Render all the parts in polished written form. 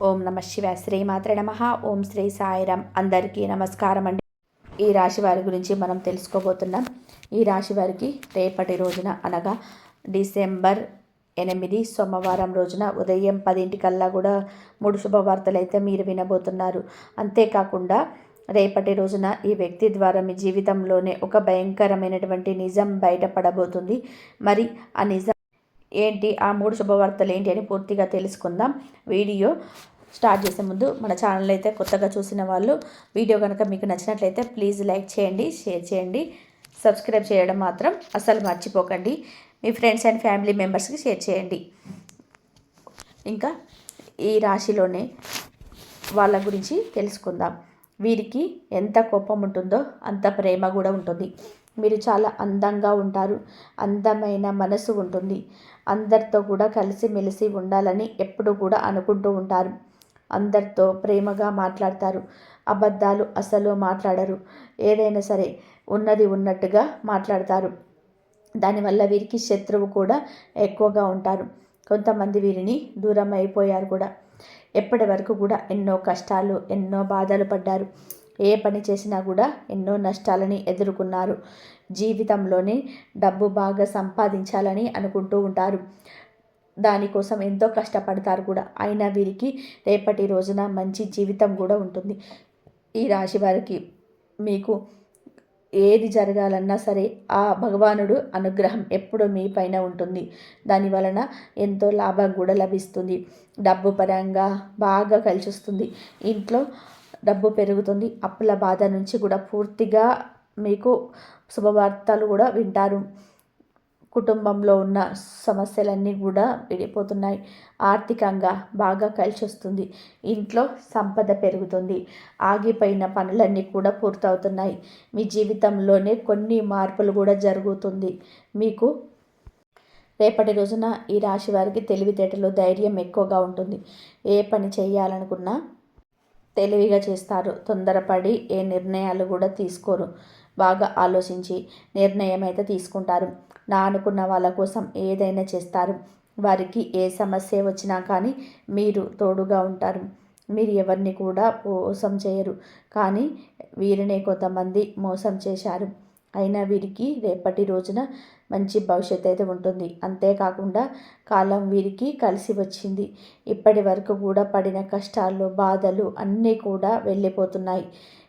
ఓం నమ శివాయ. శ్రీమాత్రే నమః. ఓం శ్రీ సాయిరామ్. అందరికీ నమస్కారం అండి. ఈ రాశి వారి గురించి మనం తెలుసుకోబోతున్నాం. ఈ రాశి వారికి రేపటి రోజున అనగా డిసెంబర్ 8 సోమవారం రోజున ఉదయం 10 కూడా 3 శుభవార్తలు అయితే మీరు వినబోతున్నారు. అంతేకాకుండా రేపటి రోజున ఈ వ్యక్తి ద్వారా మీ జీవితంలోనే ఒక భయంకరమైనటువంటి నిజం బయటపడబోతుంది. మరి ఆ నిజం ఏంటి, ఆ 3 శుభవార్తలు ఏంటి అని పూర్తిగా తెలుసుకుందాం. వీడియో స్టార్ట్ చేసే ముందు మన ఛానల్ అయితే కొత్తగా చూసిన వాళ్ళు వీడియో కనుక మీకు నచ్చినట్లయితే ప్లీజ్ లైక్ చేయండి, షేర్ చేయండి, సబ్స్క్రైబ్ చేయడం మాత్రం అస్సలు మర్చిపోకండి. మీ ఫ్రెండ్స్ అండ్ ఫ్యామిలీ మెంబర్స్కి షేర్ చేయండి. ఇంకా ఈ రాశిలోనే వాళ్ళ గురించి తెలుసుకుందాం. వీరికి ఎంత కోపం ఉంటుందో అంత ప్రేమ కూడా ఉంటుంది. మీరు చాలా అందంగా ఉంటారు, అందమైన మనసు ఉంటుంది. అందరితో కూడా కలిసిమెలిసి ఉండాలని ఎప్పుడు కూడా అనుకుంటూ ఉంటారు. అందరితో ప్రేమగా మాట్లాడతారు. అబద్ధాలు అసలు మాట్లాడరు. ఏదైనా సరే ఉన్నది ఉన్నట్టుగా మాట్లాడతారు. దానివల్ల వీరికి శత్రువు కూడా ఎక్కువగా ఉంటారు. కొంతమంది వీరిని దూరం అయిపోయారు కూడా. ఎప్పటి వరకు కూడా ఎన్నో కష్టాలు, ఎన్నో బాధలు పడ్డారు. ఏ పని చేసినా కూడా ఎన్నో నష్టాలని ఎదుర్కొన్నారు. జీవితంలోనే డబ్బు బాగా సంపాదించాలని అనుకుంటూ ఉంటారు. దానికోసం ఎంతో కష్టపడతారు కూడా. అయినా వీరికి రేపటి రోజున మంచి జీవితం కూడా ఉంటుంది. ఈ రాశి వారికి మీకు ఏది జరగాలన్నా సరే ఆ భగవానుడు అనుగ్రహం ఎప్పుడు మీ పైన ఉంటుంది. దాని వలన ఎంతో లాభం కూడా లభిస్తుంది. డబ్బు పరంగా బాగా కలిసి వస్తుంది. ఇంట్లో డబ్బు పెరుగుతుంది. అప్పుల బాధ నుంచి కూడా పూర్తిగా మీకు శుభవార్తలు కూడా వింటారు. కుటుంబంలో ఉన్న సమస్యలన్నీ కూడా విడిపోతున్నాయి. ఆర్థికంగా బాగా కలిసి వస్తుంది. ఇంట్లో సంపద పెరుగుతుంది. ఆగిపోయిన పనులన్నీ కూడా పూర్తవుతున్నాయి. మీ జీవితంలోనే కొన్ని మార్పులు కూడా జరుగుతుంది. మీకు రేపటి రోజున ఈ రాశి వారికి తెలివితేటలు, ధైర్యం ఎక్కువగా ఉంటుంది. ఏ పని చేయాలనుకున్నా తెలివిగా చేస్తారు. తొందరపడి ఏ నిర్ణయాలు కూడా తీసుకోరు. బాగా ఆలోచించి నిర్ణయం అయితే తీసుకుంటారు. నా అనుకున్న వాళ్ళ కోసం ఏదైనా చేస్తారు. వారికి ఏ సమస్య వచ్చినా కానీ మీరు తోడుగా ఉంటారు. మీరు ఎవరిని కూడా మోసం చేయరు. కానీ వీరినే కొంతమంది మోసం చేశారు. అయినా వీరికి రేపటి రోజున మంచి భవిష్యత్తు అయితే ఉంటుంది. అంతేకాకుండా కాలం వీరికి కలిసి వచ్చింది. ఇప్పటి వరకు కూడా పడిన కష్టాలు, బాధలు అన్నీ కూడా వెళ్ళిపోతున్నాయి.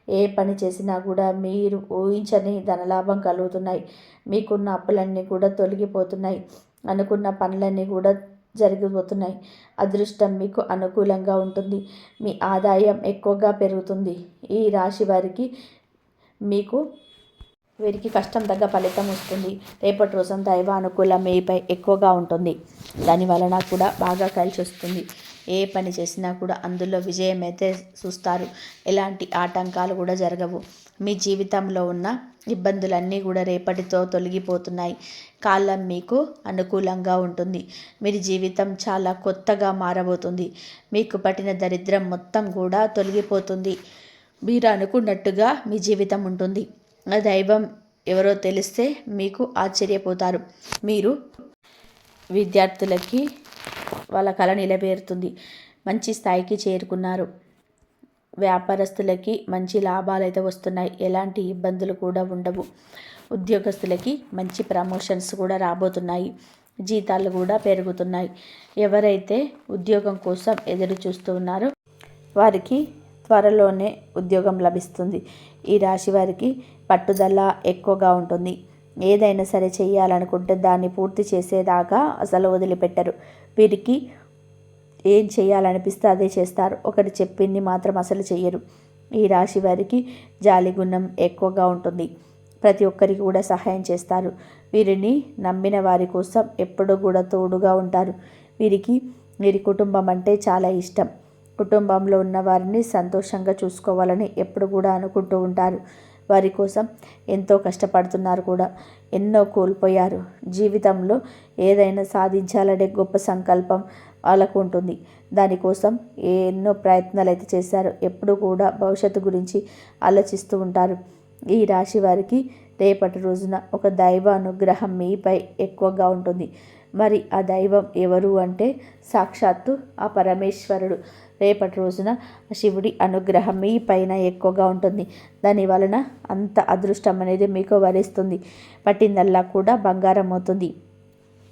ఏ పని చేసినా కూడా మీరు ఊహించని ధనలాభం కలుగుతున్నాయి. మీకున్న అప్పులన్నీ కూడా తొలగిపోతున్నాయి. అనుకున్న పనులన్నీ కూడా జరిగిపోతున్నాయి. అదృష్టం మీకు అనుకూలంగా ఉంటుంది. మీ ఆదాయం ఎక్కువగా పెరుగుతుంది. ఈ రాశి వారికి వీరికి కష్టం తగ్గ ఫలితం వస్తుంది. రేపటి రోజున దైవ అనుకూలం మీపై ఎక్కువగా ఉంటుంది. దాని వలన కూడా బాగా కలిసి వస్తుంది. ఏ పని చేసినా కూడా అందులో విజయం అయితే చూస్తారు. ఎలాంటి ఆటంకాలు కూడా జరగవు. మీ జీవితంలో ఉన్న ఇబ్బందులన్నీ కూడా రేపటితో తొలగిపోతున్నాయి. కాలం మీకు అనుకూలంగా ఉంటుంది. మీ జీవితం చాలా కొత్తగా మారబోతుంది. మీకు పట్టిన దరిద్రం మొత్తం కూడా తొలగిపోతుంది. మీరు అనుకున్నట్టుగా మీ జీవితం ఉంటుంది. ఆ దైవం ఎవరో తెలిస్తే మీకు ఆశ్చర్యపోతారు. మీరు విద్యార్థులకి వాళ్ళ కళ నిలబెడుతుంది. మంచి స్థాయికి చేరుకున్నారు. వ్యాపారస్తులకి మంచి లాభాలు అయితే వస్తున్నాయి. ఎలాంటి ఇబ్బందులు కూడా ఉండవు. ఉద్యోగస్తులకి మంచి ప్రమోషన్స్ కూడా రాబోతున్నాయి. జీతాలు కూడా పెరుగుతున్నాయి. ఎవరైతే ఉద్యోగం కోసం ఎదురు చూస్తూ ఉన్నారో వారికి త్వరలోనే ఉద్యోగం లభిస్తుంది. ఈ రాశి వారికి పట్టుదల ఎక్కువగా ఉంటుంది. ఏదైనా సరే చేయాలనుకుంటే దాన్ని పూర్తి చేసేదాకా అసలు వదిలిపెట్టరు. వీరికి ఏం చేయాలనిపిస్తే అదే చేస్తారు. ఒకటి చెప్పింది మాత్రం అసలు చెయ్యరు. ఈ రాశి వారికి జాలి గుణం ఎక్కువగా ఉంటుంది. ప్రతి ఒక్కరికి కూడా సహాయం చేస్తారు. వీరిని నమ్మిన వారి కోసం ఎప్పుడూ కూడా తోడుగా ఉంటారు. వీరి కుటుంబం అంటే చాలా ఇష్టం. కుటుంబంలో ఉన్న వారిని సంతోషంగా చూసుకోవాలని ఎప్పుడు కూడా అనుకుంటూ ఉంటారు. వారి కోసం ఎంతో కష్టపడుతున్నారు కూడా. ఎన్నో కోల్పోయారు. జీవితంలో ఏదైనా సాధించాలనే గొప్ప సంకల్పం వాళ్ళకు ఉంటుంది. దానికోసం ఎన్నో ప్రయత్నాలు అయితే చేశారు. ఎప్పుడు కూడా భవిష్యత్తు గురించి ఆలోచిస్తూ ఉంటారు. ఈ రాశి వారికి రేపటి రోజున ఒక దైవ అనుగ్రహం మీపై ఎక్కువగా ఉంటుంది. మరి ఆ దైవం ఎవరు అంటే సాక్షాత్తు ఆ పరమేశ్వరుడు. రేపటి రోజున శివుడి అనుగ్రహం మీ పైన ఎక్కువగా ఉంటుంది. దాని వలన అంత అదృష్టం అనేది మీకు వరిస్తుంది. పట్టిందల్లా కూడా బంగారం అవుతుంది.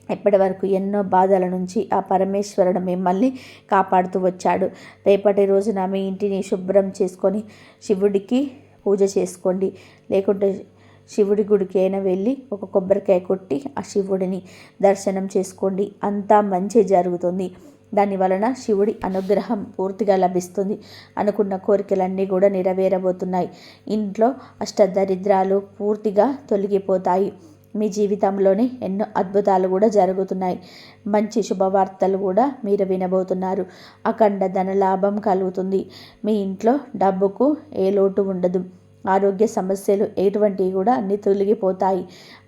ఇప్పటి వరకు ఎన్నో బాధల నుంచి ఆ పరమేశ్వరుడు మిమ్మల్ని కాపాడుతూ వచ్చాడు. రేపటి రోజున మీ ఇంటిని శుభ్రం చేసుకొని శివుడికి పూజ చేసుకోండి. లేకుంటే శివుడి గుడికి అయినా వెళ్ళి ఒక కొబ్బరికాయ కొట్టి ఆ శివుడిని దర్శనం చేసుకోండి. అంతా మంచి జరుగుతుంది. దాని వలన శివుడి అనుగ్రహం పూర్తిగా లభిస్తుంది. అనుకున్న కోరికలన్నీ కూడా నెరవేరబోతున్నాయి. ఇంట్లో అష్టదరిద్రాలు పూర్తిగా తొలగిపోతాయి. మీ జీవితంలోనే ఎన్నో అద్భుతాలు కూడా జరుగుతున్నాయి. మంచి శుభవార్తలు కూడా మీరు వినబోతున్నారు. అఖండ ధనలాభం కలుగుతుంది. మీ ఇంట్లో డబ్బుకు ఏ లోటు ఉండదు. ఆరోగ్య సమస్యలు ఎటువంటివి కూడా అన్నీ తొలగిపోతాయి.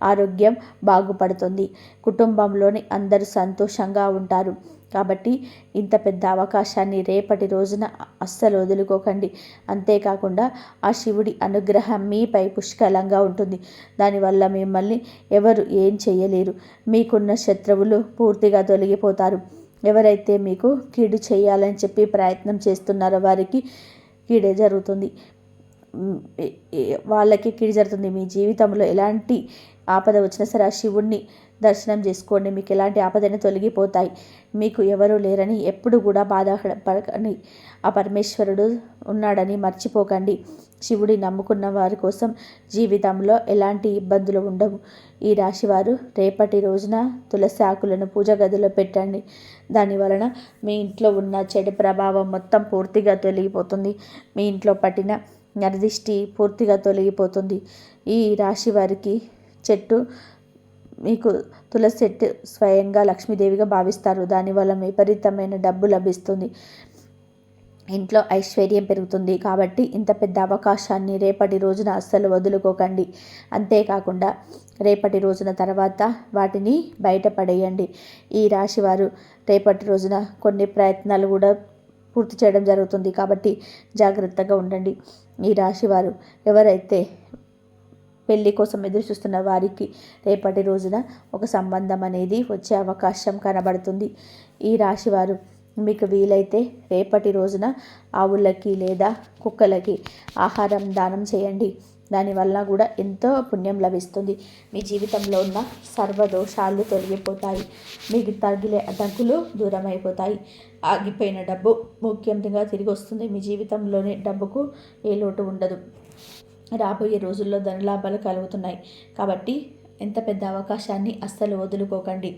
ఆరోగ్యం బాగుపడుతుంది. కుటుంబంలోని అందరూ సంతోషంగా ఉంటారు. కాబట్టి ఇంత పెద్ద అవకాశాన్ని రేపటి రోజున అస్సలు వదులుకోకండి. అంతేకాకుండా ఆ శివుడి అనుగ్రహం మీపై పుష్కలంగా ఉంటుంది. దానివల్ల మిమ్మల్ని ఎవరు ఏం చేయలేరు. మీకున్న శత్రువులు పూర్తిగా తొలగిపోతారు. ఎవరైతే మీకు కీడు చేయాలని చెప్పి ప్రయత్నం చేస్తున్నారో వారికి కీడే జరుగుతుంది. వాళ్ళకి కీడు జరుగుతుంది. మీ జీవితంలో ఎలాంటి ఆపద వచ్చినా సరే ఆ శివుణ్ణి దర్శనం చేసుకోండి. మీకు ఎలాంటి ఆపదైనా తొలగిపోతాయి. మీకు ఎవరు లేరని ఎప్పుడు కూడా బాధపడకండి. ఆ పరమేశ్వరుడు ఉన్నాడని మర్చిపోకండి. శివుడి నమ్ముకున్న వారి కోసం జీవితంలో ఎలాంటి ఇబ్బందులు ఉండవు. ఈ రాశివారు రేపటి రోజున తులసి ఆకులను పూజ గదిలో పెట్టండి. దాని వలన మీ ఇంట్లో ఉన్న చెడు ప్రభావం మొత్తం పూర్తిగా తొలగిపోతుంది. మీ ఇంట్లో పట్టిన నరదిష్టి పూర్తిగా తొలగిపోతుంది. ఈ రాశి వారికి చెట్టు మీకు తులసి చెట్టు స్వయంగా లక్ష్మీదేవిగా భావిస్తారు. దానివల్ల విపరీతమైన డబ్బు లభిస్తుంది. ఇంట్లో ఐశ్వర్యం పెరుగుతుంది. కాబట్టి ఇంత పెద్ద అవకాశాన్ని రేపటి రోజున అస్సలు వదులుకోకండి. అంతేకాకుండా రేపటి రోజున తర్వాత వాటిని బయటపడేయండి. ఈ రాశివారు రేపటి రోజున కొన్ని ప్రయత్నాలు కూడా పూర్తి చేయడం జరుగుతుంది. కాబట్టి జాగ్రత్తగా ఉండండి. ఈ రాశివారు ఎవరైతే పెళ్లి కోసం ఎదురు చూస్తున్న వారికి రేపటి రోజున ఒక సంబంధం అనేది వచ్చే అవకాశం కనబడుతుంది. ఈ రాశివారు మీకు వీలైతే రేపటి రోజున ఆవులకి లేదా కుక్కలకి ఆహారం దానం చేయండి. దానివల్ల కూడా ఎంతో పుణ్యం లభిస్తుంది. మీ జీవితంలో ఉన్న సర్వదోషాలు తొలగిపోతాయి. మీకు తగిలే అడ్డంకులు దూరం అయిపోతాయి. ఆగిపోయిన డబ్బు ముఖ్యంగా తిరిగి వస్తుంది. మీ జీవితంలోని డబ్బుకు ఏ లోటు ఉండదు. రాబోయే రోజుల్లో ధనలాభాలు కలుగుతున్నాయి. కాబట్టి ఎంత పెద్ద అవకాశాన్ని అస్సలు వదులుకోకండి.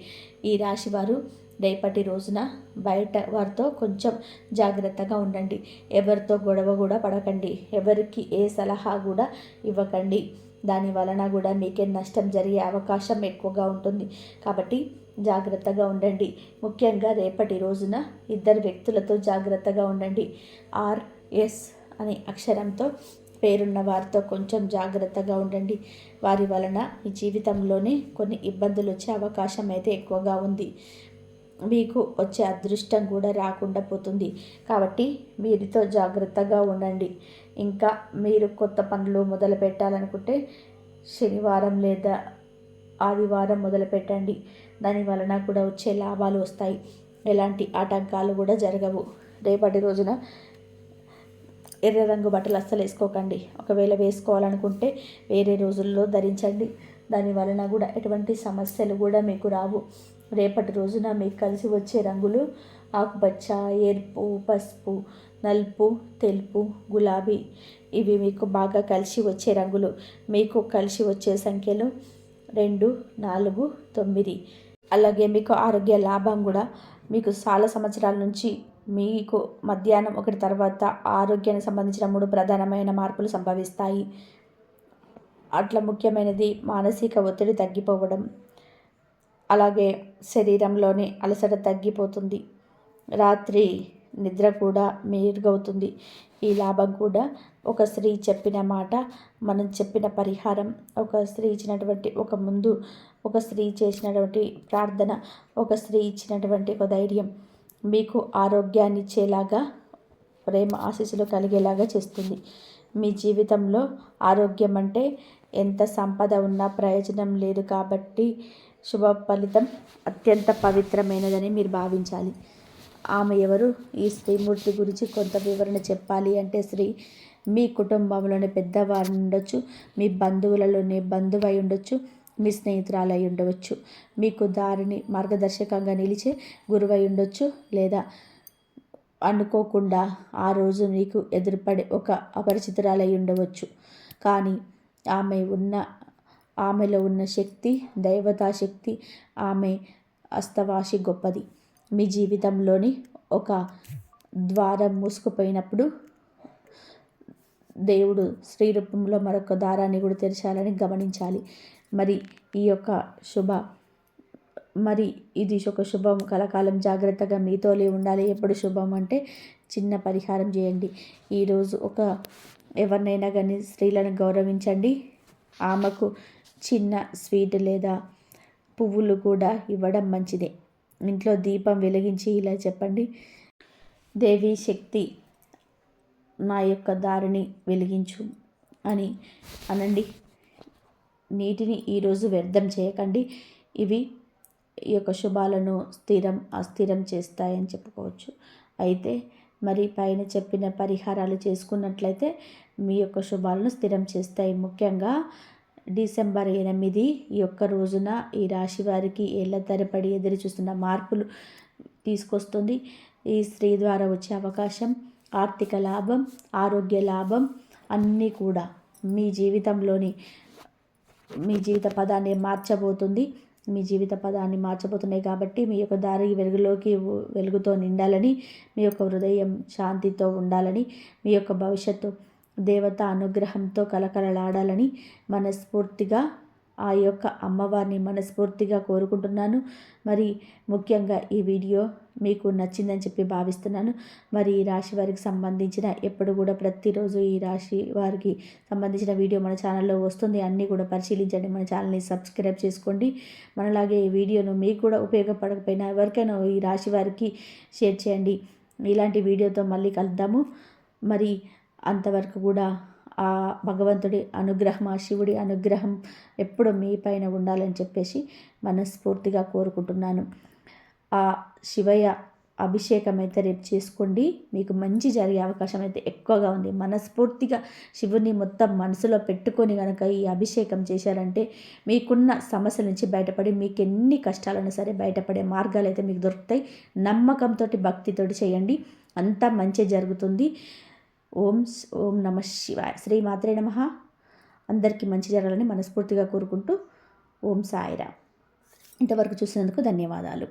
ఈ రాశివారు రేపటి రోజున బయట వారితో కొంచెం జాగ్రత్తగా ఉండండి. ఎవరితో గొడవ కూడా పడకండి. ఎవరికి ఏ సలహా కూడా ఇవ్వకండి. దాని వలన కూడా మీకే నష్టం జరిగే అవకాశం ఎక్కువగా ఉంటుంది. కాబట్టి జాగ్రత్తగా ఉండండి. ముఖ్యంగా రేపటి రోజున ఇద్దరు వ్యక్తులతో జాగ్రత్తగా ఉండండి. RS అనే అక్షరంతో పేరున్న వారితో కొంచెం జాగ్రత్తగా ఉండండి. వారి వలన మీ జీవితంలోనే కొన్ని ఇబ్బందులు వచ్చే అవకాశం అయితే ఎక్కువగా ఉంది. మీకు వచ్చే అదృష్టం కూడా రాకుండా పోతుంది. కాబట్టి వీరితో జాగ్రత్తగా ఉండండి. ఇంకా మీరు కొత్త పనులు మొదలు పెట్టాలనుకుంటే శనివారం లేదా ఆదివారం మొదలు పెట్టండి. దాని వలన కూడా వచ్చే లాభాలు వస్తాయి. ఎలాంటి ఆటంకాలు కూడా జరగవు. రేపటి రోజున ఎర్ర రంగు బట్టలు అస్సలు వేసుకోకండి. ఒకవేళ వేసుకోవాలనుకుంటే వేరే రోజుల్లో ధరించండి. దాని వలన కూడా ఎటువంటి సమస్యలు కూడా మీకు రావు. రేపటి రోజున మీకు కలిసి వచ్చే రంగులు ఆకుపచ్చ, ఎరుపు, పసుపు, నలుపు, తెలుపు, గులాబీ. ఇవి మీకు బాగా కలిసి వచ్చే రంగులు. మీకు కలిసి వచ్చే సంఖ్యలు 2, 4, 9. అలాగే మీకు ఆరోగ్య లాభం కూడా మీకు చాలా సంవత్సరాల నుంచి మీకు మధ్యాహ్నం 1 తర్వాత ఆరోగ్యానికి సంబంధించిన 3 ప్రధానమైన మార్పులు సంభవిస్తాయి. అట్లా ముఖ్యమైనది మానసిక ఒత్తిడి తగ్గిపోవడం, అలాగే శరీరంలోని అలసట తగ్గిపోతుంది. రాత్రి నిద్ర కూడా మెరుగవుతుంది. ఈ లాభం కూడా ఒక స్త్రీ చెప్పిన మాట, మనం చెప్పిన పరిహారం, ఒక స్త్రీ ఇచ్చినటువంటి ఒక స్త్రీ చేసినటువంటి ప్రార్థన, ఒక స్త్రీ ఇచ్చినటువంటి ఒక ధైర్యం మీకు ఆరోగ్యాన్ని ఇచ్చేలాగా, ప్రేమ ఆశీస్సులు కలిగేలాగా చేస్తుంది. మీ జీవితంలో ఆరోగ్యం అంటే ఎంత సంపద ఉన్నా ప్రయోజనం లేదు. కాబట్టి శుభ ఫలితం అత్యంత పవిత్రమైనదని మీరు భావించాలి. ఆమె ఎవరు? ఈ శ్రీమూర్తి గురించి కొంత వివరణ చెప్పాలి అంటే మీ కుటుంబంలోని పెద్దవారు ఉండొచ్చు, మీ బంధువులలోనే బంధువై ఉండొచ్చు, మీ స్నేహితురాలై ఉండవచ్చు, మీకు దారిని మార్గదర్శకంగా నిలిచే గురువై ఉండొచ్చు, లేదా అనుకోకుండా ఆ రోజు మీకు ఎదురుపడే ఒక అపరిచితురాలై ఉండవచ్చు. కానీ ఆమెలో ఉన్న శక్తి, దైవతా శక్తి, ఆమె అస్తవాసి గొప్పది. మీ జీవితంలోని ఒక ద్వారం మూసుకుపోయినప్పుడు దేవుడు స్త్రీ రూపంలో మరొక దారాన్ని కూడా తెరచాలని గమనించాలి. మరి ఇది ఒక శుభం. కలకాలం జాగ్రత్తగా మీతోనే ఉండాలి. ఎప్పుడు శుభం అంటే చిన్న పరిహారం చేయండి. ఈరోజు ఎవరినైనా కానీ స్త్రీలను గౌరవించండి. ఆమెకు చిన్న స్వీట్ లేదా పువ్వులు కూడా ఇవ్వడం మంచిదే. ఇంట్లో దీపం వెలిగించి ఇలా చెప్పండి: దేవి శక్తి, నా యొక్క దారిని వెలిగించు అని అనండి. నీటిని ఈరోజు వ్యర్థం చేయకండి. ఇవి ఈ యొక్క శుభాలను అస్థిరం చేస్తాయని చెప్పుకోవచ్చు. అయితే మరి పైన చెప్పిన పరిహారాలు చేసుకున్నట్లయితే మీ యొక్క శుభాలను స్థిరం చేస్తాయి. ముఖ్యంగా డిసెంబర్ 8 ఈ యొక్క రోజున ఈ రాశి వారికి ఏళ్ల తరబడి ఎదురు చూస్తున్న మార్పులు తీసుకొస్తుంది. ఈ స్త్రీ ద్వారా వచ్చే అవకాశం, ఆర్థిక లాభం, ఆరోగ్య లాభం అన్నీ కూడా మీ జీవిత పదాన్ని మార్చబోతుంది. మీ జీవిత పదాన్ని మార్చబోతున్నాయి కాబట్టి మీ యొక్క దారి వెలుగుతో నిండాలని, మీ యొక్క హృదయం శాంతితో ఉండాలని, మీ యొక్క భవిష్యత్తు దేవత అనుగ్రహంతో కలకలలాడాలని మనస్ఫూర్తిగా ఆ యొక్క అమ్మవారిని మనస్ఫూర్తిగా కోరుకుంటున్నాను. మరి ముఖ్యంగా ఈ వీడియో మీకు నచ్చిందని చెప్పి భావిస్తున్నాను. మరి ఈ రాశి వారికి సంబంధించిన ఎప్పుడు కూడా ప్రతిరోజు ఈ రాశి వారికి సంబంధించిన వీడియో మన ఛానల్లో వస్తుంది. అన్నీ కూడా పరిశీలించండి. మన ఛానల్ని సబ్స్క్రైబ్ చేసుకోండి. మనలాగే ఈ వీడియోను మీకు కూడా ఉపయోగపడకపోయినా ఎవరికైనా ఈ రాశి వారికి షేర్ చేయండి. ఇలాంటి వీడియోతో మళ్ళీ కలుద్దాము. మరి అంతవరకు కూడా ఆ భగవంతుడి అనుగ్రహం, ఆ శివుడి అనుగ్రహం ఎప్పుడు మీ పైన ఉండాలని చెప్పేసి మనస్ఫూర్తిగా కోరుకుంటున్నాను. ఆ శివయ్య అభిషేకం అయితే రేపు చేసుకోండి. మీకు మంచి జరిగే అవకాశం అయితే ఎక్కువగా ఉంది. మనస్ఫూర్తిగా శివుని మొత్తం మనసులో పెట్టుకొని కనుక ఈ అభిషేకం చేశారంటే మీకున్న సమస్యల నుంచి బయటపడి, మీకు ఎన్ని కష్టాలైనా సరే బయటపడే మార్గాలు అయితే మీకు దొరుకుతాయి. నమ్మకంతో, భక్తితోటి చేయండి, అంతా మంచి జరుగుతుంది. ఓం నమః శివాయ. శ్రీ మాత్రే నమః. అందరికీ మంచి జరగాలని మనస్ఫూర్తిగా కోరుకుంటూ ఓం సాయిరామ్. ఇంతవరకు చూసినందుకు ధన్యవాదాలు.